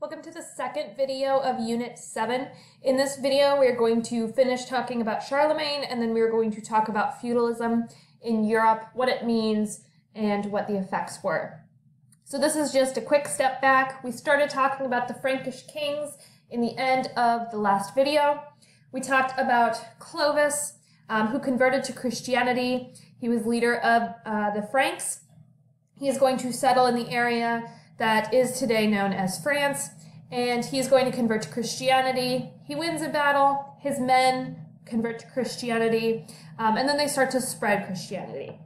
Welcome to the second video of Unit 7. In this video, we are going to finish talking about Charlemagne, and then we are going to talk about feudalism in Europe, what it means, and what the effects were. So this is just a quick step back. We started talking about the Frankish kings in the end of the last video. We talked about Clovis, who converted to Christianity. He was leader of the Franks. He is going to settle in the area that is today known as France, and he is going to convert to Christianity. He wins a battle, his men convert to Christianity, and then they start to spread Christianity.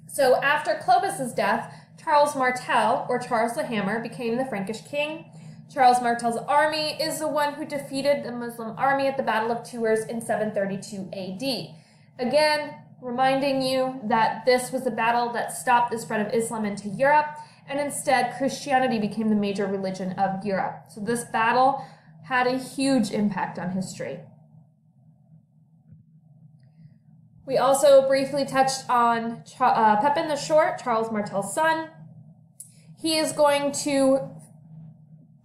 So after Clovis's death, Charles Martel, or Charles the Hammer, became the Frankish king. Charles Martel's army is the one who defeated the Muslim army at the Battle of Tours in 732 AD. Again, reminding you that this was the battle that stopped the spread of Islam into Europe, and instead Christianity became the major religion of Europe. So this battle had a huge impact on history. We also briefly touched on Pepin the Short, Charles Martel's son. He is going to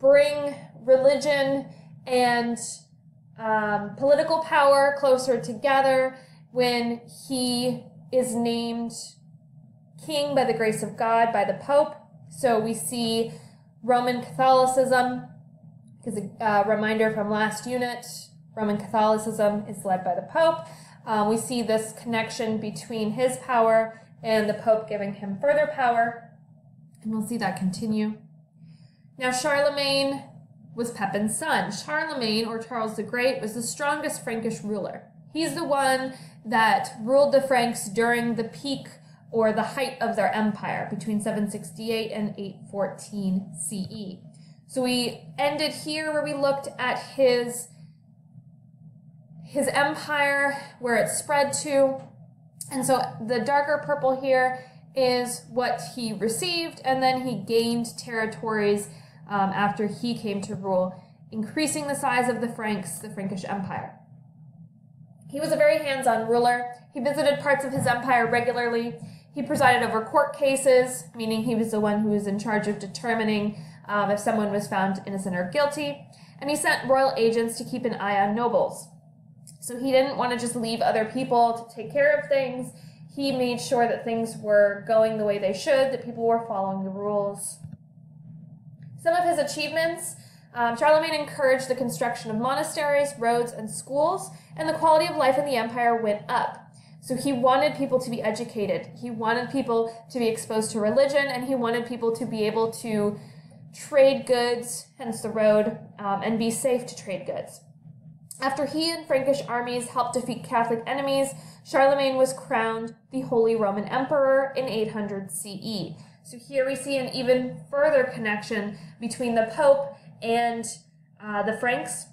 bring religion and political power closer together when he is named king by the grace of God by the Pope. So we see Roman Catholicism, because a reminder from last unit, Roman Catholicism is led by the Pope. We see this connection between his power and the Pope giving him further power, and we'll see that continue. Now, Charlemagne was Pepin's son. Charlemagne, or Charles the Great, was the strongest Frankish ruler. He's the one that ruled the Franks during the peak or the height of their empire between 768 and 814 CE. So we ended here where we looked at his empire, where it spread to. And so the darker purple here is what he received, and then he gained territories after he came to rule, increasing the size of the Franks, the Frankish Empire. He was a very hands-on ruler. He visited parts of his empire regularly. He presided over court cases, meaning he was the one who was in charge of determining if someone was found innocent or guilty. And he sent royal agents to keep an eye on nobles. So he didn't want to just leave other people to take care of things. He made sure that things were going the way they should, that people were following the rules. Some of his achievements: Charlemagne encouraged the construction of monasteries, roads, and schools, and the quality of life in the empire went up. So he wanted people to be educated, he wanted people to be exposed to religion, and he wanted people to be able to trade goods, hence the road, and be safe to trade goods. After he and Frankish armies helped defeat Catholic enemies, Charlemagne was crowned the Holy Roman Emperor in 800 CE. So here we see an even further connection between the Pope and the Franks.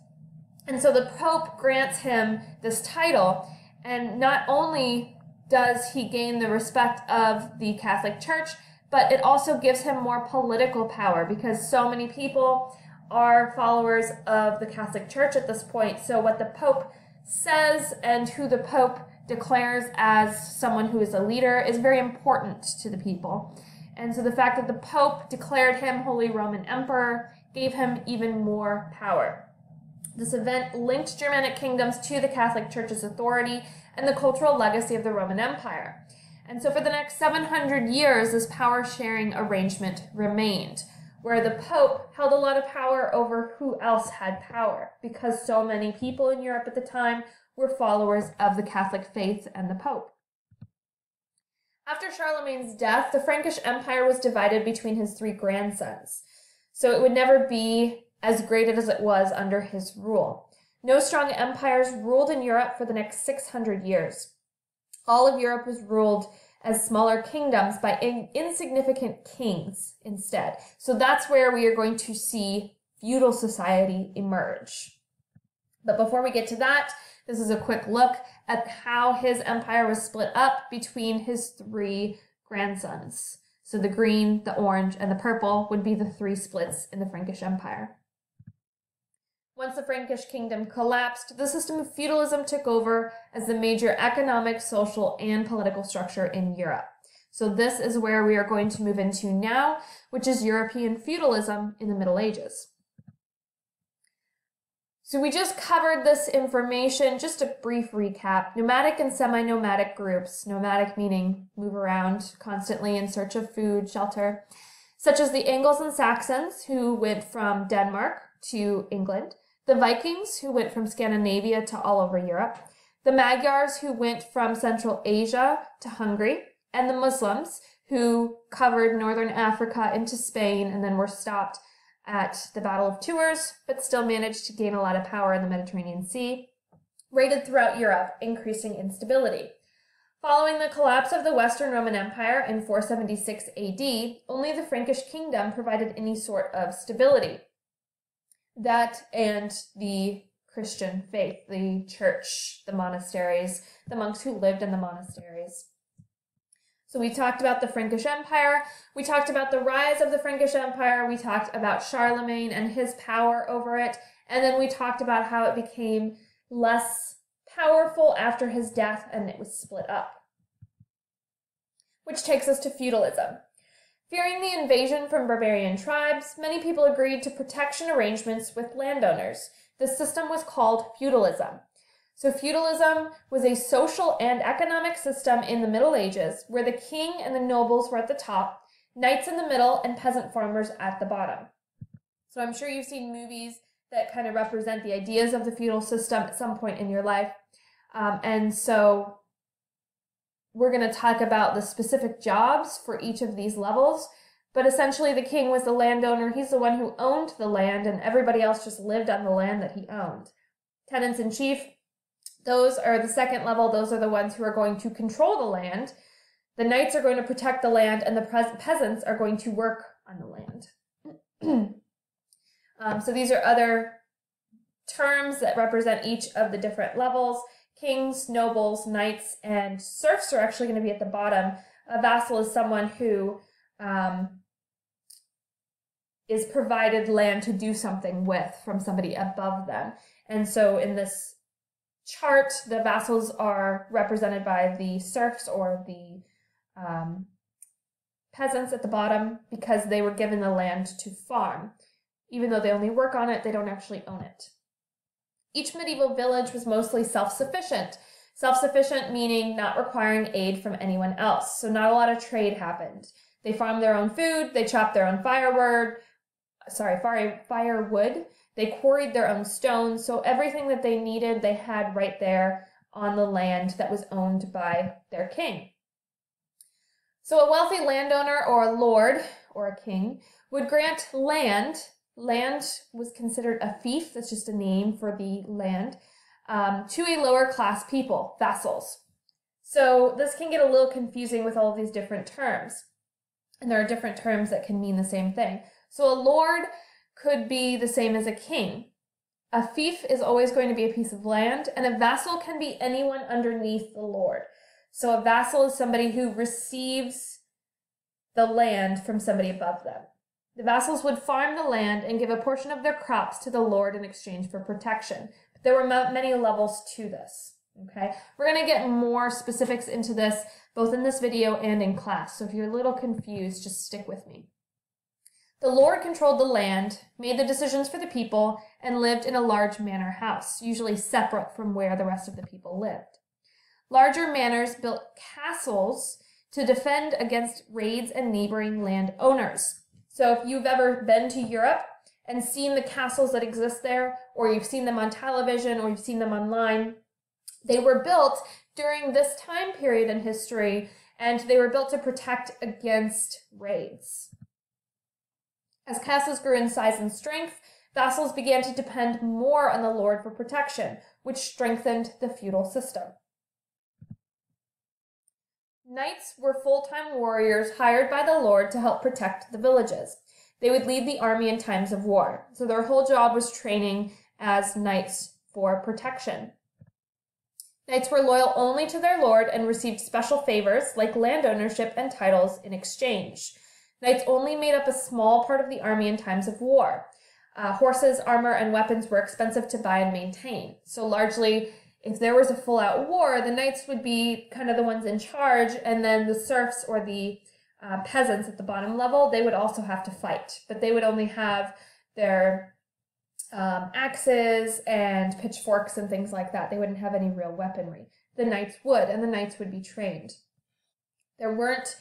And so the Pope grants him this title, and not only does he gain the respect of the Catholic Church, but it also gives him more political power, because so many people are followers of the Catholic Church at this point. So what the Pope says and who the Pope declares as someone who is a leader is very important to the people. And so the fact that the Pope declared him Holy Roman Emperor gave him even more power. This event linked Germanic kingdoms to the Catholic Church's authority and the cultural legacy of the Roman Empire. And so for the next 700 years, this power-sharing arrangement remained, where the Pope held a lot of power over who else had power, because so many people in Europe at the time were followers of the Catholic faith and the Pope. After Charlemagne's death, the Frankish Empire was divided between his three grandsons. So it would never be as great as it was under his rule. No strong empires ruled in Europe for the next 600 years. All of Europe was ruled as smaller kingdoms by insignificant kings instead. So that's where we are going to see feudal society emerge. But before we get to that, this is a quick look at how his empire was split up between his three grandsons. So the green, the orange, and the purple would be the three splits in the Frankish Empire. Once the Frankish kingdom collapsed, the system of feudalism took over as the major economic, social, and political structure in Europe. So this is where we are going to move into now, which is European feudalism in the Middle Ages. So we just covered this information, just a brief recap. Nomadic and semi-nomadic groups, nomadic meaning move around constantly in search of food, shelter, such as the Angles and Saxons, who went from Denmark to England, the Vikings, who went from Scandinavia to all over Europe, the Magyars, who went from Central Asia to Hungary, and the Muslims, who covered northern Africa into Spain and then were stopped at the Battle of Tours, but still managed to gain a lot of power in the Mediterranean Sea, raided throughout Europe, increasing instability. Following the collapse of the Western Roman Empire in 476 AD, only the Frankish kingdom provided any sort of stability. That and the Christian faith, the church, the monasteries, the monks who lived in the monasteries. So we talked about the Frankish Empire, we talked about the rise of the Frankish Empire, we talked about Charlemagne and his power over it, and then we talked about how it became less powerful after his death and it was split up. Which takes us to feudalism. Fearing the invasion from barbarian tribes, many people agreed to protection arrangements with landowners. This system was called feudalism. So feudalism was a social and economic system in the Middle Ages where the king and the nobles were at the top, knights in the middle, and peasant farmers at the bottom. So I'm sure you've seen movies that kind of represent the ideas of the feudal system at some point in your life. And so we're going to talk about the specific jobs for each of these levels. But essentially the king was the landowner. He's the one who owned the land, and everybody else just lived on the land that he owned. Tenants-in-chief, those are the second level. Those are the ones who are going to control the land. The knights are going to protect the land, and the peasants are going to work on the land. So these are other terms that represent each of the different levels. Kings, nobles, knights, and serfs are actually going to be at the bottom. A vassal is someone who is provided land to do something with from somebody above them. And so in this chart, the vassals are represented by the serfs or the peasants at the bottom because they were given the land to farm. Even though they only work on it, they don't actually own it. Each medieval village was mostly self-sufficient. Self-sufficient meaning not requiring aid from anyone else. So not a lot of trade happened. They farmed their own food, they chopped their own firewood, they quarried their own stones, so everything that they needed they had right there on the land that was owned by their king. So a wealthy landowner or a lord or a king would grant land. Land was considered a fief, that's just a name for the land, to a lower class people, vassals. So this can get a little confusing with all of these different terms. And there are different terms that can mean the same thing. So a lord could be the same as a king. A fief is always going to be a piece of land, and a vassal can be anyone underneath the lord. So a vassal is somebody who receives the land from somebody above them. The vassals would farm the land and give a portion of their crops to the lord in exchange for protection. But there were many levels to this. Okay, we're going to get more specifics into this both in this video and in class. So if you're a little confused, just stick with me. The lord controlled the land, made the decisions for the people, and lived in a large manor house, usually separate from where the rest of the people lived. Larger manors built castles to defend against raids and neighboring landowners. So if you've ever been to Europe and seen the castles that exist there, or you've seen them on television, or you've seen them online, they were built during this time period in history, and they were built to protect against raids. As castles grew in size and strength, vassals began to depend more on the lord for protection, which strengthened the feudal system. Knights were full-time warriors hired by the lord to help protect the villages. They would lead the army in times of war, so their whole job was training as knights for protection. Knights were loyal only to their lord and received special favors like land ownership and titles in exchange. Knights only made up a small part of the army in times of war. Horses, armor, and weapons were expensive to buy and maintain. So largely, if there was a full-out war, the knights would be kind of the ones in charge, and then the serfs or the peasants at the bottom level, they would also have to fight. But they would only have their axes and pitchforks and things like that. They wouldn't have any real weaponry. The knights would, and the knights would be trained. There weren't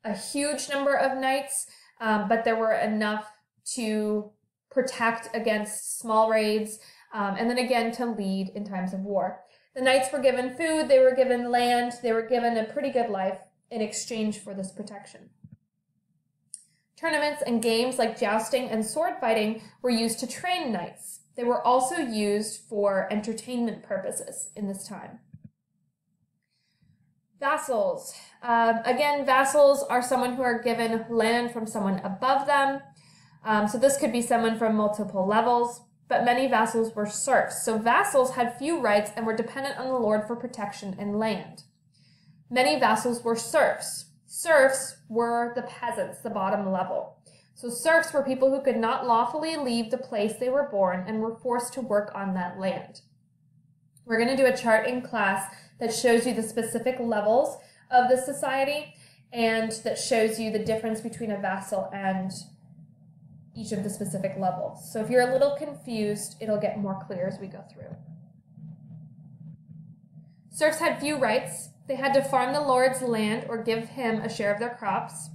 a huge number of knights, but there were enough to protect against small raids, and then again to lead in times of war. The knights were given food, they were given land, they were given a pretty good life in exchange for this protection. Tournaments and games like jousting and sword fighting were used to train knights. They were also used for entertainment purposes in this time. Vassals. Again, vassals are someone who are given land from someone above them. So this could be someone from multiple levels, but many vassals were serfs. So vassals had few rights and were dependent on the lord for protection and land. Many vassals were serfs. Serfs were the peasants, the bottom level. So serfs were people who could not lawfully leave the place they were born and were forced to work on that land. We're going to do a chart in class that shows you the specific levels of the society and that shows you the difference between a vassal and each of the specific levels. So if you're a little confused, it'll get more clear as we go through. Serfs had few rights. They had to farm the lord's land or give him a share of their crops.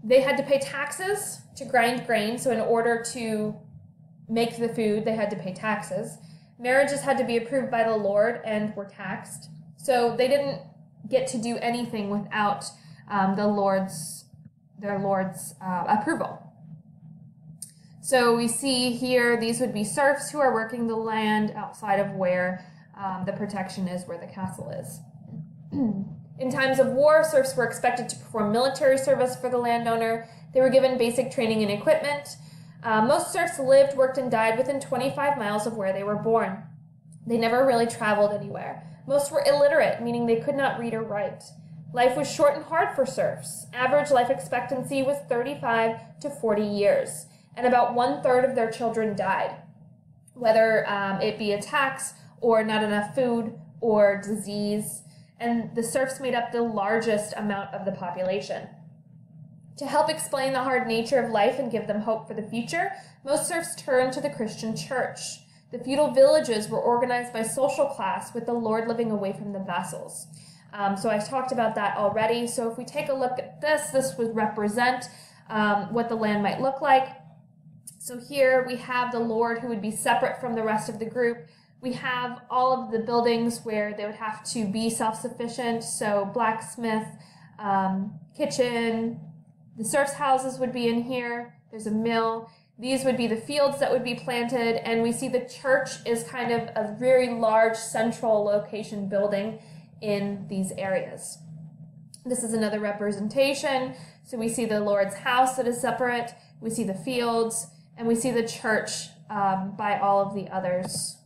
They had to pay taxes to grind grain, so in order to make the food, they had to pay taxes. Marriages had to be approved by the lord and were taxed. So they didn't get to do anything without their lord's approval. So we see here, these would be serfs who are working the land outside of where the protection is, where the castle is. In times of war, serfs were expected to perform military service for the landowner. They were given basic training and equipment. Most serfs lived, worked, and died within 25 miles of where they were born. They never really traveled anywhere. Most were illiterate, meaning they could not read or write. Life was short and hard for serfs. Average life expectancy was 35 to 40 years, and about 1/3 of their children died, whether it be attacks or not enough food or disease, and the serfs made up the largest amount of the population. To help explain the hard nature of life and give them hope for the future, most serfs turned to the Christian church. The feudal villages were organized by social class, with the lord living away from the vassals. So I talked about that already. So if we take a look at this, this would represent what the land might look like. So here we have the lord who would be separate from the rest of the group. We have all of the buildings where they would have to be self-sufficient. So blacksmith, kitchen, the serfs' houses would be in here. There's a mill. These would be the fields that would be planted. And we see the church is kind of a very large central location building in these areas. This is another representation. So we see the Lord's house that is separate. We see the fields. And we see the church by all of the others.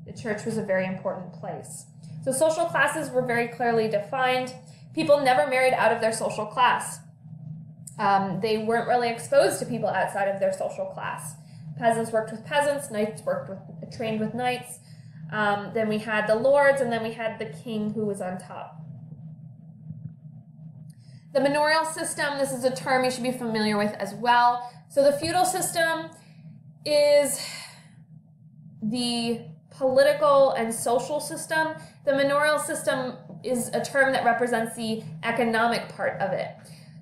The church was a very important place. So social classes were very clearly defined. People never married out of their social class. They weren't really exposed to people outside of their social class. Peasants worked with peasants, knights trained with knights. Then we had the lords, and then we had the king who was on top. The manorial system, this is a term you should be familiar with as well. So the feudal system is the political and social system. The manorial system is a term that represents the economic part of it.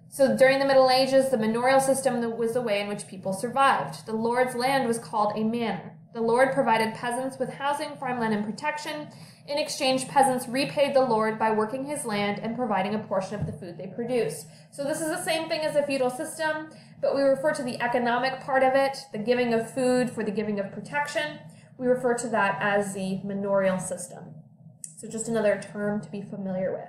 So during the Middle Ages, the manorial system was the way in which people survived. The lord's land was called a manor. The lord provided peasants with housing, farmland, and protection. In exchange, peasants repaid the lord by working his land and providing a portion of the food they produced. So this is the same thing as the feudal system, but we refer to the economic part of it, the giving of food for the giving of protection. We refer to that as the manorial system. So just another term to be familiar with.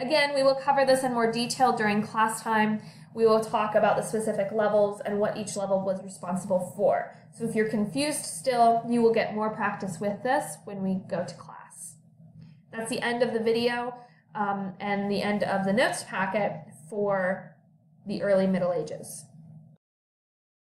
Again, we will cover this in more detail during class time. We will talk about the specific levels and what each level was responsible for. So if you're confused still, you will get more practice with this when we go to class. That's the end of the video and the end of the notes packet for the early Middle Ages.